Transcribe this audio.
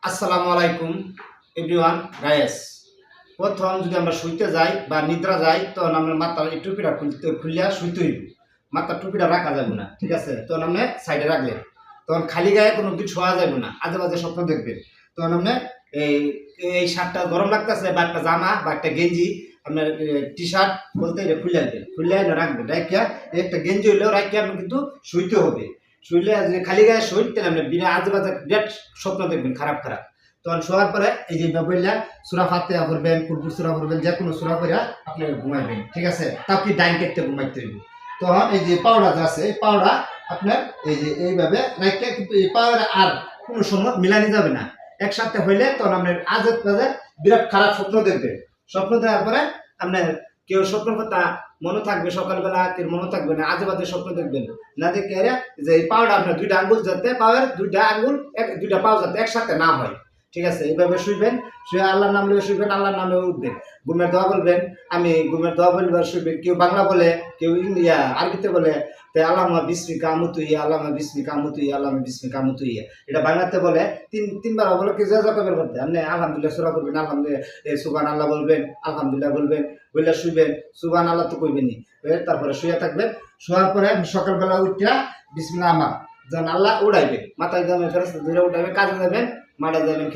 আসসালামু আলাইকুম everyone guys. প্রথম যদি আমরা শুইতে যাই বা নিদ্রা যাই তখন আমরা মাথার এই টুপিটা খুলিয়া শুইতে হইব। মাথার টুপিটা রাখা যাবে না, ঠিক আছে? তখন আপনি সাইডে রাখলেন, তখন খালি গায়ে কোনো কিছু শোয়া যাবে না, আজে বাজে স্বপ্ন দেখবেন। তখন আপনি এই এই শার্টটা গরম লাগতেছে বা একটা জামা বা একটা গেঞ্জি আপনার টি শার্ট বলতে এটা খুলে আনবেন, খুলে এনে রাখবেন, রাখিয়া একটা গেঞ্জি হইলেও রাখিয়া আপনি কিন্তু শুইতে হবে। শুইলে যদি খালি গায়ে শুই তাহলে আপনি বিনা আজে বাজে বিরাট স্বপ্ন দেখবেন, খারাপ খারাপ। তখন শোয়ার পরে এই যে বললা সুরা ফাতিহা পড়বেন, কুরকুর সুরা পড়বেন, যে কোনো সুরা পড়া আপনি ঘুমাইবেন, ঠিক আছে? তাও কি ডাইন কেটে ঘুমাইতে হইব। তখন এই যে পাউডা যে আছে এই পাউডা আপনার এই যে এইভাবে রাখতে, কিন্তু এই পাউডা আর কোনো সময় মিলানি যাবে না। একসাথে হইলে তখন আপনার আজে বাজে বিরাট খারাপ স্বপ্ন দেখবেন। স্বপ্ন দেওয়ার পরে আপনার কেউ স্বপ্নের কথা মনে থাকবে, সকালবেলা কেউ মনে থাকবে না, আজে বাজে স্বপ্ন দেখবেন না। দেখে যে এই পাউডা আপনার দুইটা আঙ্গুল যাতে পাওয়ার দুইটা আঙ্গুল দুইটা পাও যাতে একসাথে না হয়, ঠিক আছে? এইভাবে শুইবেন, শুয়ে আল্লাহর নাম লিয়ে শুইবেন, আল্লাহর নামে উঠবেন, ঘুমের দোয়া বলবেন। আমি ঘুমের দোয়া বলবার শুইবেন, কেউ বাংলা বলে, কেউ ইন্ডিয়া আরবিতে বলে। তাই আল্লাহুম্মা বিসমিকা আমুতুইয়া, আল্লাহুম্মা বিসমিকা আমুতুইয়া, আল্লাহুম্মা বিসমিকা আমুতুইয়া, এটা বাংলাতে বলে তিনবার বলে কি যা যাবের মধ্যে আপনি আলহামদুলিল্লাহ সূরা করবেন, আলহামদুলিল্লাহ সুবহানাল্লাহ বলবেন, আলহামদুলিল্লাহ বলবেন, বললে শুইবেন, সুবহানাল্লাহ তো কইবেনই। তারপরে শুয়ে থাকবেন। শোয়ার পরে সকালবেলা উঠিয়া বিসমিল্লাহ আমার যখন আল্লাহ উড়াইবে, মাথায় যাবেন, ফেরেশতা ধরে উঠাইবে, কাজে যাবেন, মাঠে যাবেন।